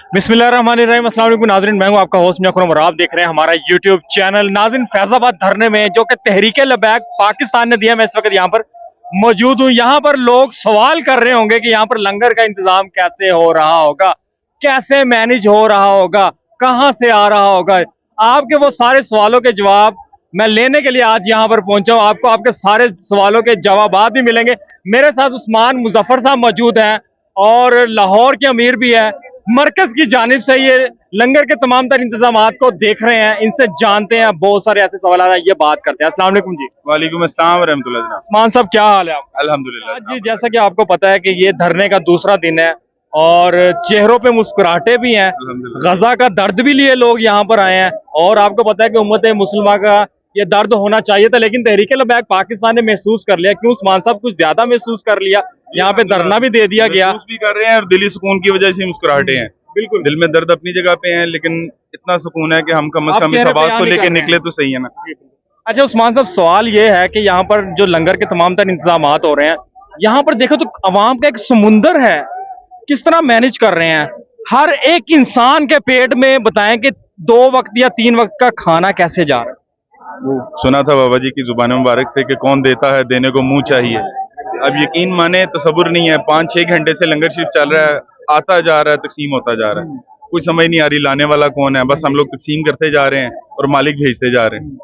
बिस्मिल्लाहिर्रहमानिर्रहीम। अस्सलाम वालेकुम नाज़रीन, मैं हूं आपका होस्ट मुखरम और आप देख रहे हैं हमारा यूट्यूब चैनल। नाज़रीन, फैजाबाद धरने में जो कि तहरीक लबैक पाकिस्तान ने दिया, मैं इस वक्त यहाँ पर मौजूद हूँ। यहाँ पर लोग सवाल कर रहे होंगे कि यहाँ पर लंगर का इंतजाम कैसे हो रहा होगा, कैसे मैनेज हो रहा होगा, कहाँ से आ रहा होगा। आपके वो सारे सवालों के जवाब मैं लेने के लिए आज यहाँ पर पहुंचा हूँ। आपको आपके सारे सवालों के जवाब भी मिलेंगे। मेरे साथ उस्मान मुजफ्फर साहब मौजूद हैं और लाहौर के अमीर भी है। मरकज की जानिब से ये लंगर के तमाम तर इंतजाम को देख रहे हैं, इनसे जानते हैं, बहुत सारे ऐसे सवाल हैं, ये बात करते हैं। अस्सलाम वालेकुम जी। वालेकुम अस्सलाम रहमतुल्लाह जनाब। उस्मान साहब, क्या हाल है आपका? अल्हम्दुलिल्लाह जी, जैसा कि आपको पता है कि ये धरने का दूसरा दिन है और चेहरों पे मुस्कुराहटे भी हैं। अल्हम्दुलिल्लाह। गजा का दर्द भी लिए लोग यहाँ पर आए हैं और आपको पता है कि उम्मत मुसलमान का ये दर्द होना चाहिए था, लेकिन तहरीक लबैक पाकिस्तान ने महसूस कर लिया। क्यों उस्मान साहब, कुछ ज्यादा महसूस कर लिया? यहाँ पे धरना भी दे दिया गया। महसूस भी कर रहे हैं और दिली सुकून की वजह से मुस्कुराहटे हैं। बिल्कुल, दिल में दर्द अपनी जगह पे है, लेकिन इतना सुकून है कि हम कम से आप कम इस चेहरे पे आवाज को बयान नहीं लेके कर रहे निकले हैं। तो सही है ना। अच्छा उस्मान साहब, सवाल ये है कि यहाँ पर जो लंगर के तमाम तर इंतजाम हो रहे हैं, यहाँ पर देखो तो अवाम का एक समुंदर है, किस तरह मैनेज कर रहे हैं। हर एक इंसान के पेट में बताएं कि 2 वक्त या 3 वक्त का खाना कैसे जा रहा है। सुना था बाबा जी की जुबान मुबारक से कि कौन देता है देने को मुंह चाहिए। अब यकीन माने तसव्वुर नहीं है, 5-6 घंटे से लंगर शिफ्ट चल रहा है, आता जा रहा है, तकसीम होता जा रहा है। कुछ समझ नहीं आ रही लाने वाला कौन है, बस हम लोग तकसीम करते जा रहे हैं और मालिक भेजते जा रहे हैं।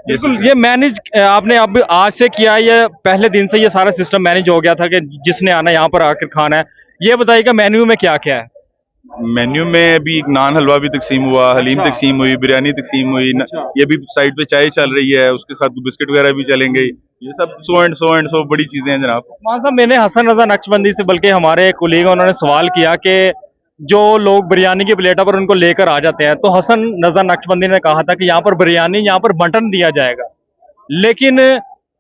बिल्कुल, ये मैनेज आपने अब आज से किया, ये पहले दिन से ये सारा सिस्टम मैनेज हो गया था कि जिसने आना यहाँ पर आकर खाना है? ये बताइएगा मेन्यू में क्या क्या है? मेन्यू में अभी नान हलवा भी तकसीम हुआ, हलीम अच्छा। तकसीम हुई, बिरयानी तकसीम हुई, अच्छा। ये भी साइड पे चाय चल रही है, उसके साथ बिस्किट वगैरह भी चलेंगे। ये सब सो बड़ी चीजें हैं जनाब। उस्मान साहब, मैंने हसन रजा नक्शबंदी से, बल्कि हमारे एक कुलीग उन्होंने सवाल किया कि जो लोग बिरयानी की प्लेटा पर उनको लेकर आ जाते हैं, तो हसन रजा नक्शबंदी ने कहा था कि यहाँ पर बिरयानी, यहाँ पर मटन दिया जाएगा, लेकिन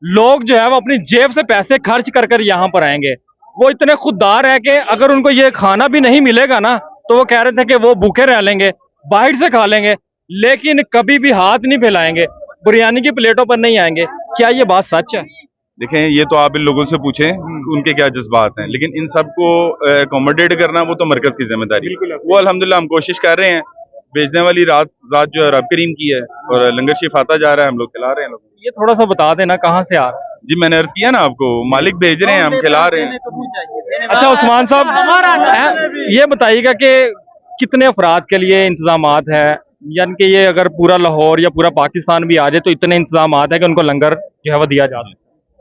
लोग जो है वो अपनी जेब से पैसे खर्च कर कर यहाँ पर आएंगे। वो इतने खुददार है कि अगर उनको ये खाना भी नहीं मिलेगा ना, तो वो कह रहे थे कि वो भूखे रह लेंगे, बाहर से खा लेंगे, लेकिन कभी भी हाथ नहीं फैलाएंगे, बिरयानी की प्लेटों पर नहीं आएंगे। क्या ये बात सच है? देखें, ये तो आप इन लोगों से पूछें उनके क्या जज्बात हैं, लेकिन इन सबको अकोमोडेट करना वो तो मरकज की जिम्मेदारी है। वो अल्हम्दुलिल्लाह हम कोशिश कर रहे हैं। भेजने वाली जात जो है रब करीम की है और लंगर शिफ आता जा रहा है, हम लोग खिला रहे हैं लोग। ये थोड़ा सा बता देना कहाँ से आ रहा है। जी, मैंने अर्ज किया ना आपको, मालिक भेज रहे हैं, हम खिला रहे हैं। अच्छा उस्मान साहब, ये बताइएगा कि कितने अफराद के लिए इंतजामात है, यानी कि ये अगर पूरा लाहौर या पूरा पाकिस्तान भी आ जाए तो इतने इंतजामात है कि उनको लंगर जो है वो दिया जाता है?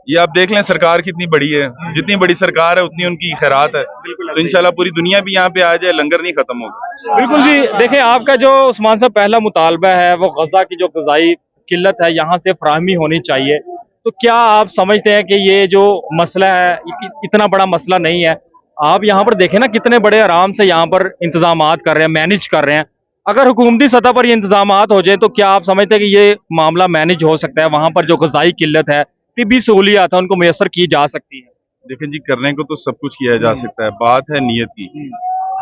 ये आप देख लें सरकार कितनी बड़ी है, जितनी बड़ी सरकार है उतनी उनकी खैरात है। तो इंशाल्लाह पूरी दुनिया भी यहाँ पे आ जाए, लंगर नहीं खत्म होगा। बिल्कुल जी। देखें, आपका जो उस्मान साहब पहला मुतालबा है वो गजा की जो गजाई किल्लत है यहाँ से फराहमी होनी चाहिए। तो क्या आप समझते हैं कि ये जो मसला है इतना बड़ा मसला नहीं है? आप यहाँ पर देखें ना, कितने बड़े आराम से यहाँ पर इंतजामात कर रहे हैं, मैनेज कर रहे हैं। अगर हुकूमती सतह पर ये इंतजामात हो जाए तो क्या आप समझते हैं कि ये मामला मैनेज हो सकता है? वहां पर जो गजाई किल्लत है, तिब्बी सहूलियात है, उनको मैसर की जा सकती है? देखें जी, करने को तो सब कुछ किया जा सकता है, बात है नीयत की।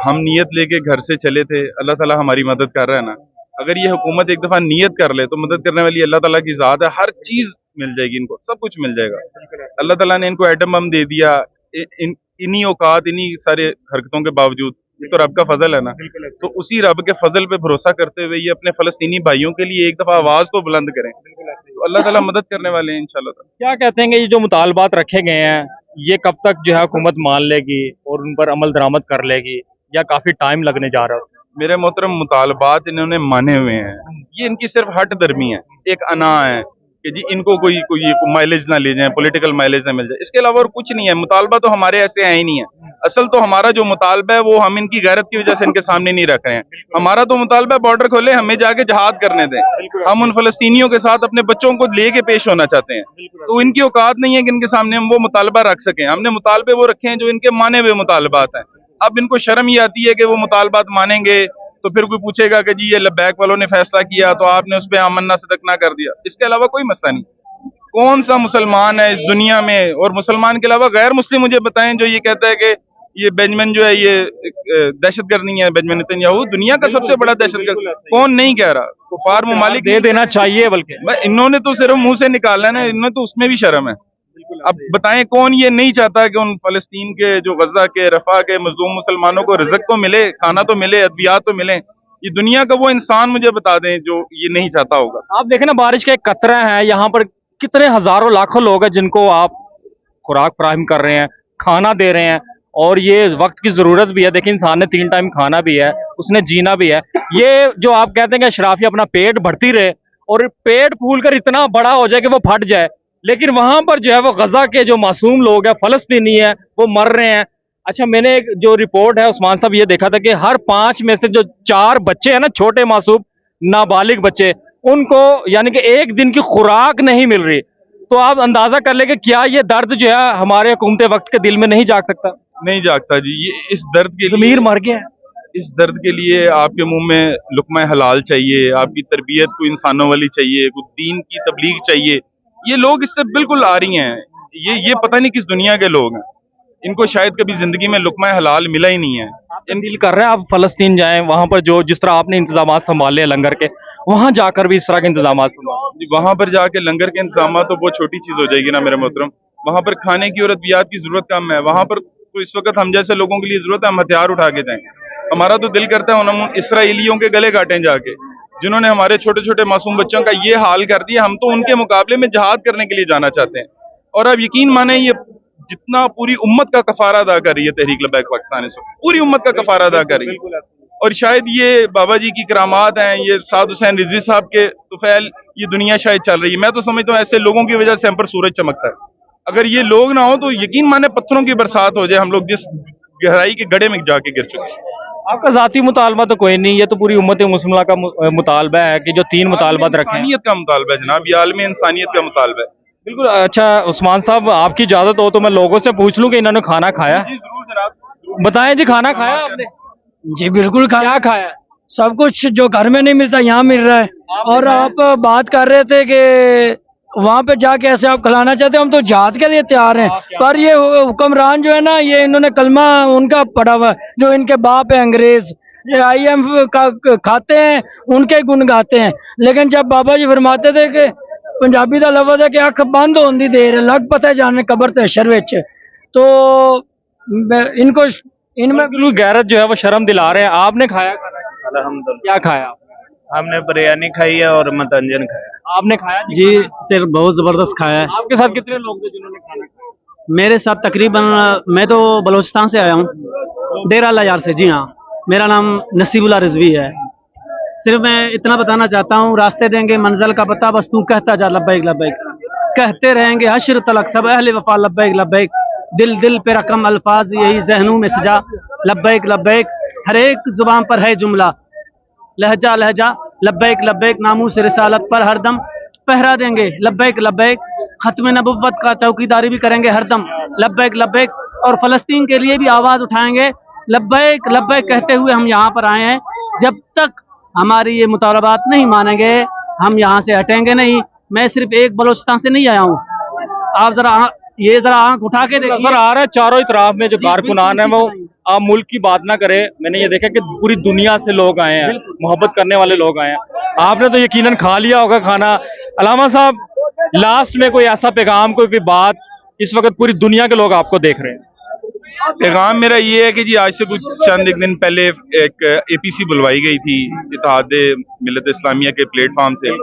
हम नीयत लेके घर से चले थे, अल्लाह ताला हमारी मदद कर रहा है ना। अगर ये हुकूमत एक दफा नीयत कर ले तो मदद करने वाली अल्लाह ताला की जात है, हर चीज मिल जाएगी इनको, सब कुछ मिल जाएगा। अल्लाह ताला ने इनको एटम बम दे दिया, इन्हीं औकात, इन्हीं सारे हरकतों के बावजूद। ये तो रब का फजल है ना। तो उसी रब के फजल पे भरोसा करते हुए ये अपने फलस्तीनी भाइयों के लिए एक दफा आवाज तो बुलंद करें, तो अल्लाह ताला मदद करने वाले हैं इंशाल्लाह। क्या कहते हैं कि ये जो मुतालबात रखे गए हैं, ये कब तक जो है हुकूमत मान लेगी और उन पर अमल दरामद कर लेगी, या काफी टाइम लगने जा रहा है उसमें? मेरे मोहतरम, मुतालबात इन्होंने माने हुए हैं, ये इनकी सिर्फ हट दर्मी है, एक अना है कि जी इनको कोई कोई माइलेज ना ले जाए, पॉलिटिकल माइलेज ना मिल जाए, इसके अलावा और कुछ नहीं है। मुतालबा तो हमारे ऐसे है ही नहीं है। असल तो हमारा जो मुतालबा है वो हम इनकी गैरत की वजह से इनके सामने नहीं रख रहे हैं। हमारा तो मुतालबा बॉर्डर खोले, हमें जाके जहाद करने दें। हम उन फलस्तीनियों के साथ अपने बच्चों को लेके पेश होना चाहते हैं, तो इनकी औकात नहीं है कि इनके सामने हम वो मुतालबा रख सकें। हमने मुतालबे वो रखे हैं जो इनके माने हुए मुतालबात हैं। अब इनको शर्म ही आती है कि वो मुतालबात मानेंगे तो फिर कोई पूछेगा कि जी ये लब्बैक वालों ने फैसला किया तो आपने उस पर आमन्ना सदकना कर दिया। इसके अलावा कोई मसला नहीं। कौन सा मुसलमान है इस दुनिया में, और मुसलमान के अलावा गैर मुस्लिम मुझे बताएं, जो ये कहता है कि ये बेंजामिन जो है ये दहशतगर्द नहीं है। बेंजामिन नेतन्याहू दुनिया का सबसे बड़ा दहशतगर्द, कौन नहीं कह रहा? कुफार ममालिक दे देना चाहिए, बल्कि इन्होंने तो सिर्फ मुंह से निकाला है ना, इन्होंने तो उसमें भी शर्म है। अब बताएं कौन ये नहीं चाहता कि उन फलस्तीन के, जो गजा के, रफा के मजलूम मुसलमानों को रिज़्क़ तो मिले, खाना तो मिले, अद्वियात तो मिले। ये दुनिया का वो इंसान मुझे बता दें जो ये नहीं चाहता होगा। आप देखें ना, बारिश का एक कतरा है, यहाँ पर कितने हजारों लाखों लोग हैं जिनको आप खुराक फराहम कर रहे हैं, खाना दे रहे हैं, और ये वक्त की जरूरत भी है। देखिए, इंसान ने 3 टाइम खाना भी है, उसने जीना भी है। ये जो आप कहते हैं कि अशराफी अपना पेट भरती रहे और पेट फूल कर इतना बड़ा हो जाए कि वो फट जाए, लेकिन वहां पर जो है वो गजा के जो मासूम लोग हैं, फलस्तीनी है, वो मर रहे हैं। अच्छा, मैंने एक जो रिपोर्ट है उस्मान साहब, ये देखा था कि हर 5 में से जो 4 बच्चे हैं ना, छोटे मासूम नाबालिग बच्चे, उनको यानी कि एक दिन की खुराक नहीं मिल रही। तो आप अंदाजा कर ले कि क्या ये दर्द जो है हमारे हुकूमत वक्त के दिल में नहीं जाग सकता? नहीं जागता जी। ये इस दर्द के लिए, ज़मीर मर गया है। इस दर्द के लिए आपके मुंह में लुक़्मा हलाल चाहिए, आपकी तरबियत कोई इंसानों वाली चाहिए, कोई दीन की तबलीग चाहिए। ये लोग इससे बिल्कुल आ रही हैं। ये पता नहीं किस दुनिया के लोग हैं, इनको शायद कभी जिंदगी में लुक़्मा हलाल मिला ही नहीं है। इन दिल कर रहे हैं आप फलस्तीन जाएं, वहां पर जो जिस तरह आपने इंतजाम संभाले हैं लंगर के, वहां जाकर भी इस तरह के इंतजाम संभाले। वहां पर जाके लंगर के इंतजाम तो बहुत छोटी चीज हो जाएगी ना मेरे मोहतरम। वहां पर खाने की और अद्वियात की जरूरत कम है। वहां पर तो इस वक्त हम जैसे लोगों के लिए जरूरत है हम हथियार उठा के जाएं। हमारा तो दिल करता है हम इसराइलियों के गले काटें जाके, जिन्होंने हमारे छोटे छोटे मासूम बच्चों का ये हाल कर दिया। हम तो उनके मुकाबले में जहाद करने के लिए जाना चाहते हैं। और अब यकीन माने, ये जितना पूरी उम्मत का कफारा अदा कर रही है तहरीक लबैक पाकिस्तान, इस वक्त पूरी उम्मत का कफारा अदा कर रही है। और शायद ये बाबा जी की करामात हैं, ये साद हुसैन रिजवी साहब के तुफैल, ये दुनिया शायद चल रही है। मैं तो समझता हूँ ऐसे लोगों की वजह से हम पर सूरज चमकता है। अगर ये लोग ना हो तो यकीन माने पत्थरों की बरसात हो जाए, हम लोग जिस गहराई के गड्ढे में जाके गिर चुके हैं। आपका जाती मुतालबा तो कोई नहीं, ये तो पूरी उम्मत मुस्लिमा का मुतालबा है कि जो 3 मुतालबात रखे हैं। इंसानियत का मुतालबा है जनाब, ये आलमी इंसानियत का मुतालबा है। बिल्कुल। अच्छा उस्मान साहब, आपकी इजाजत हो तो मैं लोगों से पूछ लूं कि इन्होंने खाना खाया? जी जरूर जनाब। बताएं जी, खाना खाया आपने? जी बिल्कुल क्या खाया? सब कुछ जो घर में नहीं मिलता यहाँ मिल रहा है। और आप बात कर रहे थे कि वहाँ पे जाके ऐसे आप खिलाना चाहते हो, हम तो जहाद के लिए तैयार हैं। पर ये हुक्मरान जो है ना, ये इन्होंने कलमा उनका पढ़ा हुआ है, जो इनके बाप है अंग्रेज, ये IMF का खाते हैं, उनके गुण गाते हैं। लेकिन जब बाबा जी फरमाते थे कि पंजाबी का लफ्ज़ है कि अख बंद होने दी देर लग पता जाने कबर ते शर विच, तो इनको इनमें बिल्कुल गैरत जो है वो शर्म दिला रहे हैं। आपने खाया खाना? अल्हम्दुलिल्लाह क्या खाया? हमने बिरयानी खाई है और मतंजन खाया। आपने खाया जी सर बहुत जबरदस्त खाया है। आपके साथ कितने लोग थे जिन्होंने खाना खाया? मेरे साथ तकरीबन, मैं तो बलोचिस्तान से आया हूँ, डेरा लायार से। जी हाँ, मेरा नाम नसीबुल्ला रिजवी है। सिर्फ मैं इतना बताना चाहता हूँ, रास्ते देंगे मंजिल का पता, बस तू कहता जा लब्बैक लब्बैक, कहते रहेंगे हश्र तलक सब अहले वफा लब्बैक लब्बैक, दिल दिल पे रकम अल्फाज यही जहनों में सजा लब्बैक लब्बैक, हर एक जुबान पर है जुमला लहजा लहजा लब्बैक लब्बैक, नामूस रिसालत पर हरदम पहरा देंगे लब्बैक लब्बैक, खत्म नबुव्वत का चौकीदारी भी करेंगे हरदम लब्बैक लब्बैक, और फलस्तीन के लिए भी आवाज़ उठाएंगे लब्बैक लब्बैक कहते हुए हम यहाँ पर आए हैं। जब तक हमारी ये मुतालबात नहीं मानेंगे हम यहाँ से हटेंगे नहीं। मैं सिर्फ एक बलोचिस्तान से नहीं आया हूँ, आप जरा आंख उठा के देखिए, नजर आ रहा है चारों इतराफ में जो कारकुनान है वो आप मुल्क की बात ना करे। मैंने ये देखा कि पूरी दुनिया से लोग आए हैं, मोहब्बत करने वाले लोग आए हैं। आपने तो यकीनन खा लिया होगा खाना। अलामा साहब, लास्ट में कोई ऐसा पैगाम, कोई भी बात, इस वक्त पूरी दुनिया के लोग आपको देख रहे हैं। पैगाम मेरा ये है कि जी आज से कुछ चंद एक दिन पहले एक APC बुलवाई गई थी इत्तेहाद मिल्लत इस्लामिया के प्लेटफॉर्म से।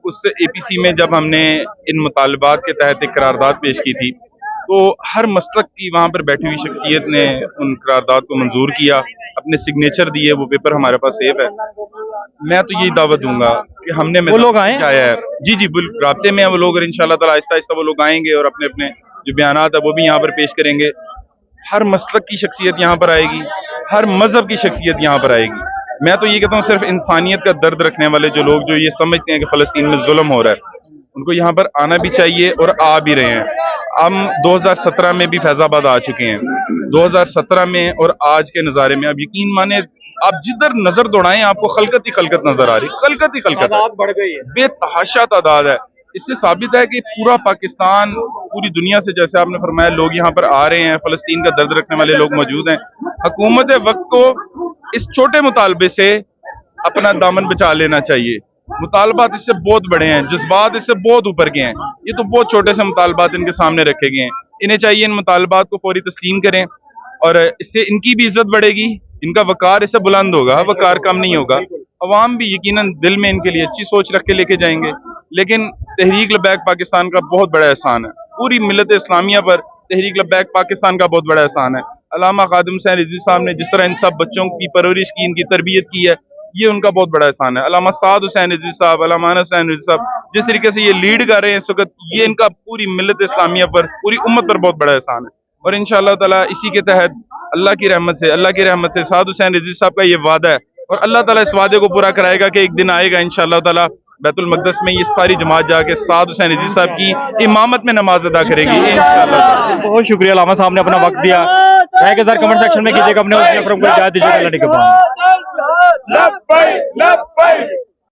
उस APC में जब हमने इन मुतालबात के तहत एक करारदाद पेश की थी, तो हर मसलक की वहाँ पर बैठी हुई शख्सियत ने उन करारदाद को मंजूर किया, अपने सिग्नेचर दिए, वो पेपर हमारे पास सेव है। मैं तो यही दावत दूंगा कि हमने वो लोग आए आया है। जी राब्ते में है वो लोग, और इंशाल्लाह ताला आहिस्ता आहिस्ता वो लोग आएंगे और अपने अपने जो बयानात है वो भी यहाँ पर पेश करेंगे। हर मसलक की शख्सियत यहाँ पर आएगी, हर मजहब की शख्सियत यहाँ पर आएगी। मैं तो ये कहता हूँ सिर्फ इंसानियत का दर्द रखने वाले जो लोग जो ये समझते हैं कि फलस्तीन में जुल्म हो रहा है, उनको यहाँ पर आना भी चाहिए और आ भी रहे हैं। हम 2017 में भी फैजाबाद आ चुके हैं। 2017 में और आज के नज़ारे में अब यकीन माने, आप जिधर नजर दौड़ाएं आपको खलकत ही खलकत नजर आ रही, खलकत ही खलकत बढ़ गई है, बेतहाशा तादाद है। इससे साबित है कि पूरा पाकिस्तान, पूरी दुनिया से, जैसे आपने फरमाया, लोग यहाँ पर आ रहे हैं, फलस्तीन का दर्द रखने वाले लोग मौजूद हैं। हुकूमत वक्त को इस छोटे मुतालबे से अपना दामन बचा लेना चाहिए। मुतालबात इससे बहुत बड़े हैं, जज्बात इससे बहुत ऊपर के हैं। ये तो बहुत छोटे से मुतालबात इनके सामने रखे गए हैं। इन्हें चाहिए इन मुतालबात को फौरी तस्लीम करें और इससे इनकी भी इज्जत बढ़ेगी, इनका वकार इससे बुलंद होगा, वकार कम नहीं होगा। अवाम भी यकीनन दिल में इनके लिए अच्छी सोच रख के लेके जाएंगे। लेकिन तहरीक लबैक पाकिस्तान का बहुत बड़ा एहसान है, पूरी मिल्लत इस्लामिया पर तहरीक लबैक पाकिस्तान का बहुत बड़ा एहसान है। अल्लामा खादिम हुसैन रिजवी साहब ने जिस तरह इन सब बच्चों की परवरिश की, इनकी तरबियत की है, ये उनका बहुत बड़ा एहसान है। अल्लामा साद हुसैन रिजवी साहब, अल्लामा अनस हुसैन रिजवी साहब जिस तरीके से ये लीड कर रहे हैं इस वक्त, ये इनका पूरी मिल्लत इस्लामिया पर, पूरी उम्मत पर बहुत बड़ा एहसान है। और इंशाअल्लाह ताला इसी के तहत अल्लाह की रहमत से साद हुसैन रिजवी साहब का ये वादा है और अल्लाह ताला इस वादे को पूरा कराएगा कि एक दिन आएगा इंशाअल्लाह ताला बैतुल मक़दस में ये सारी जमात जाके साद हुसैन रिजवी साहब की इमामत में नमाज अदा करेगी इंशाअल्लाह। बहुत शुक्रिया अल्लामा साहब ने अपना वक्त दिया। रहेगा सर कमेंट सेक्शन में कीजिएगा, अपने उस अकरम को इजाज़त दीजिएगा। अल्लाह के पास।